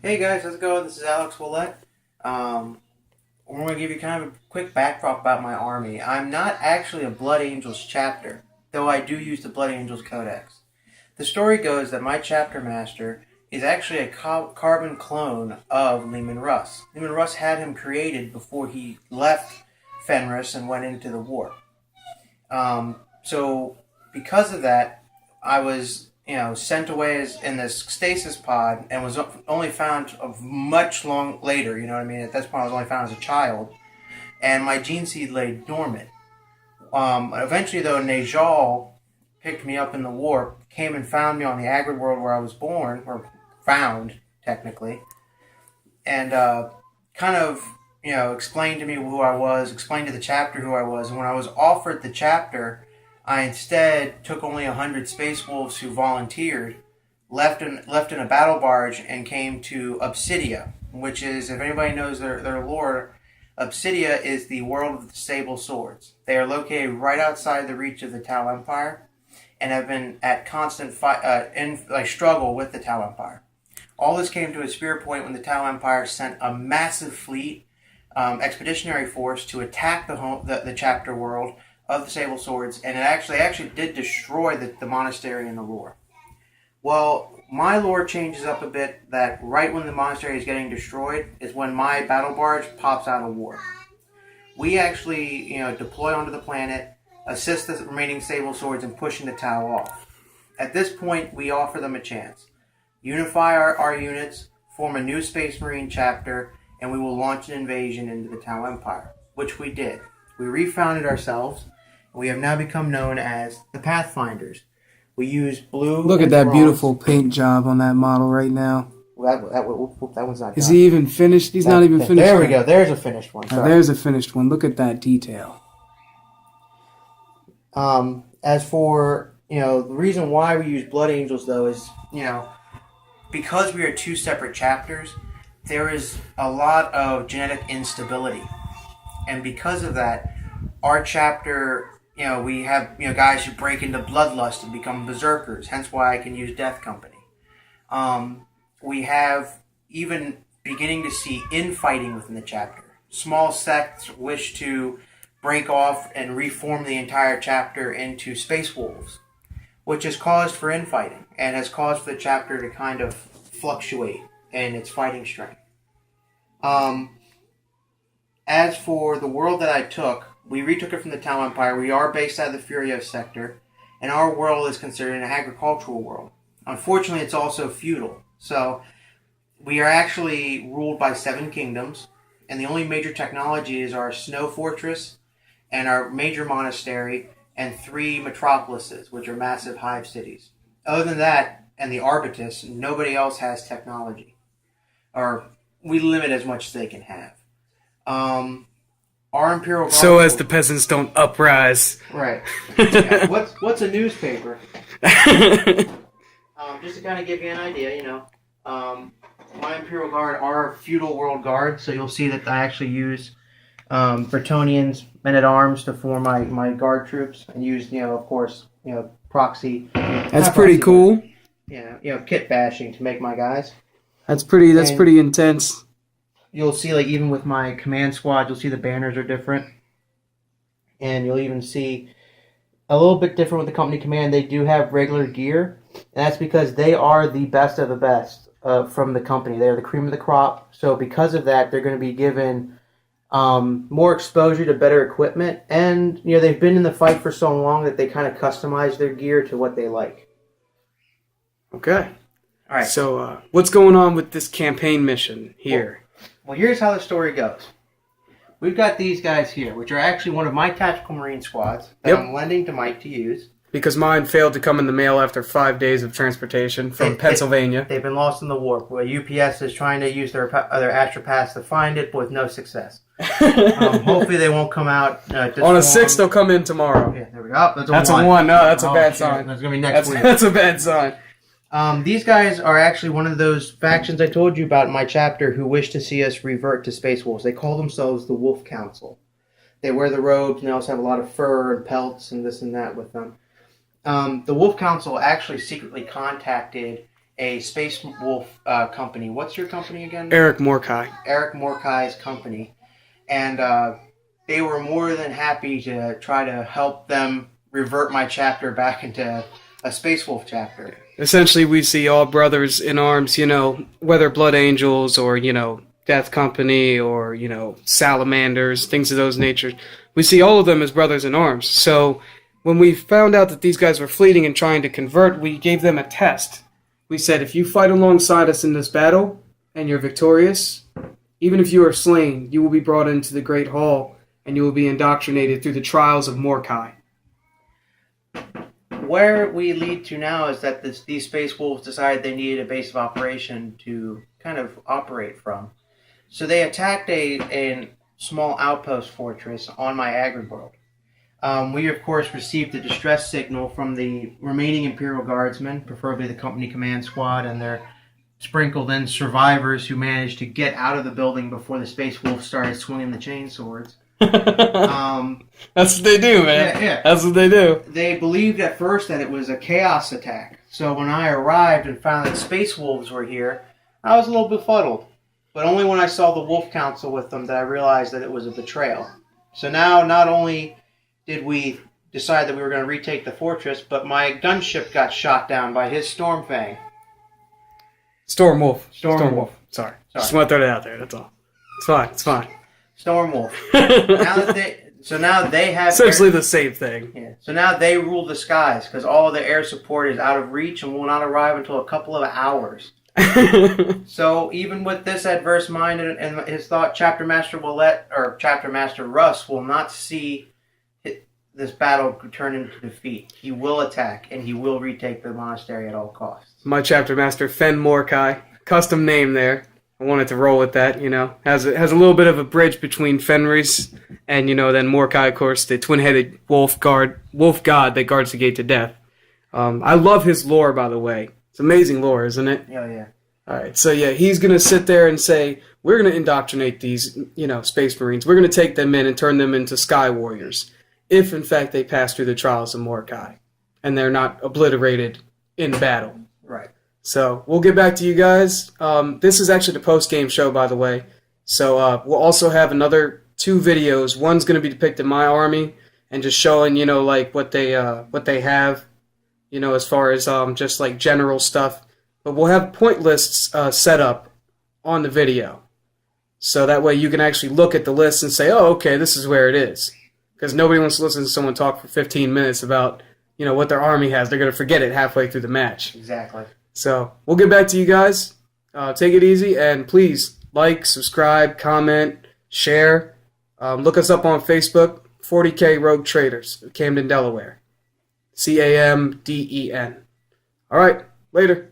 Hey guys, how's it going? This is Alex Willett. We're going to give you kind of a quick backdrop about my army. I'm not actually a Blood Angels chapter, though I do use the Blood Angels Codex. The story goes that my chapter master is actually a carbon clone of Leman Russ. Leman Russ had him created before he left Fenris and went into the war. So because of that, I was sent away in this stasis pod and was only found much later. You know what I mean? At this point, I was only found as a child, and my gene seed lay dormant. Eventually, though, Najal picked me up in the war, came and found me on the Agrid world where I was born, or found technically, and kind of explained to me who I was, explained to the chapter who I was, and when I was offered the chapter, I instead took only 100 Space Wolves who volunteered, left in a battle barge, and came to Obsidia, which is, if anybody knows their lore, Obsidia is the world of the sable swords. They are located right outside the reach of the Tau Empire, and have been at constant struggle with the Tau Empire. All this came to a spear point when the Tau Empire sent a massive fleet, expeditionary force to attack the chapter world of the Sable Swords, and it actually did destroy the monastery and the lore. Well, my lore changes up a bit that right when the monastery is getting destroyed is when my battle barge pops out of war. We actually, deploy onto the planet, assist the remaining Sable Swords in pushing the Tau off. At this point, we offer them a chance. Unify our units, form a new Space Marine chapter, and we will launch an invasion into the Tau Empire, which we did. We refounded ourselves. We have now become known as the Pathfinders. We use blue. Look at that beautiful paint job on that model right now. That one's not done. Is he even finished? He's not even finished. There we go. There's a finished one. There's a finished one. Look at that detail. As for, the reason why we use Blood Angels, though, is, because we are two separate chapters, there is a lot of genetic instability. And because of that, our chapter, we have, guys who break into bloodlust and become berserkers, hence why I can use Death Company. We have even beginning to see infighting within the chapter. Small sects wish to break off and reform the entire chapter into Space Wolves, which has caused for infighting and has caused for the chapter to kind of fluctuate in its fighting strength. As for the world that I took, we retook it from the Tau Empire. We are based out of the Furios sector, and our world is considered an agricultural world. Unfortunately, it's also feudal. So we are actually ruled by 7 kingdoms, and the only major technology is our snow fortress and our major monastery and 3 metropolises, which are massive hive cities. Other than that, and the Arbitus, nobody else has technology. Or we limit as much as they can have. Our Imperial Guard... So as the peasants don't uprise. Right. Yeah. What's a newspaper? Just to kind of give you an idea, my Imperial Guard are feudal world guards, so you'll see that I actually use Bretonnians, men-at-arms to form my guard troops, and use, of course, proxy. That's pretty cool. Yeah, kit bashing to make my guys. That's pretty intense. You'll see, even with my command squad, you'll see the banners are different. And you'll even see a little bit different with the company command. They do have regular gear. And that's because they are the best of the best from the company. They are the cream of the crop. So because of that, they're going to be given more exposure to better equipment. And, they've been in the fight for so long that they kind of customize their gear to what they like. Okay. All right. So what's going on with this campaign mission here? Well, here's how the story goes. We've got these guys here, which are actually one of my tactical marine squads that I'm lending to Mike to use. Because mine failed to come in the mail after 5 days of transportation from Pennsylvania. They've been lost in the warp. Where UPS is trying to use their Astropaths to find it, but with no success. Hopefully they won't come out. On a 6, they'll come in tomorrow. Yeah, there we go. That's a 1. No, that's a bad sign. That's going to be next week. That's a bad sign. These guys are actually one of those factions I told you about in my chapter who wish to see us revert to Space Wolves. They call themselves the Wolf Council. They wear the robes, and they also have a lot of fur and pelts and this and that with them. The Wolf Council actually secretly contacted a Space Wolf company. What's your company again? Eric Morkai. Eric Morkai's company. And they were more than happy to try to help them revert my chapter back into a Space Wolf chapter. Essentially, we see all brothers in arms, whether Blood Angels or, Death Company or, Salamanders, things of those nature. We see all of them as brothers in arms. So when we found out that these guys were fleeing and trying to convert, we gave them a test. We said, if you fight alongside us in this battle and you're victorious, even if you are slain, you will be brought into the Great Hall and you will be indoctrinated through the trials of Morkai. Where we lead to now is that these Space Wolves decided they needed a base of operation to kind of operate from. So they attacked a small outpost fortress on my agri-world. We, of course, received a distress signal from the remaining Imperial Guardsmen, preferably the Company Command Squad, and their sprinkled in survivors who managed to get out of the building before the Space Wolves started swinging the chain swords. That's what they do, man. Yeah. That's what they do. They believed at first that it was a chaos attack. So when I arrived and found that Space Wolves were here, I was a little befuddled. But only when I saw the Wolf Council with them did I realize that it was a betrayal. So now not only did we decide that we were going to retake the fortress, but my gunship got shot down by his Stormfang. Stormwolf. Stormwolf. Sorry. Just want to throw that out there, that's all. It's fine. Stormwolf. Now they have essentially the same thing. Yeah. So now they rule the skies because all of the air support is out of reach and will not arrive until a couple of hours. So even with this adverse mind and his thought, Chapter Master Russ will not see this battle turn into defeat. He will attack and he will retake the monastery at all costs. My Chapter Master, Fen Morkai, custom name there. I wanted to roll with that, Has a little bit of a bridge between Fenris and, then Morkai, of course, the twin-headed wolf god that guards the gate to death. I love his lore, by the way. It's amazing lore, isn't it? Yeah. All right, so yeah, he's going to sit there and say, we're going to indoctrinate these, Space Marines. We're going to take them in and turn them into Sky Warriors, if, in fact, they pass through the trials of Morkai and they're not obliterated in battle. Right. So we'll get back to you guys. This is actually the post-game show, by the way. So we'll also have another 2 videos. One's going to be depicting my army and just showing, what they have, as far as just like general stuff. But we'll have point lists set up on the video. So that way you can actually look at the list and say, oh, okay, this is where it is. Because nobody wants to listen to someone talk for 15 minutes about, what their army has. They're going to forget it halfway through the match. Exactly. So we'll get back to you guys. Take it easy, and please like, subscribe, comment, share. Look us up on Facebook, 40K Rogue Traders, Camden, Delaware. CAMDEN. All right, later.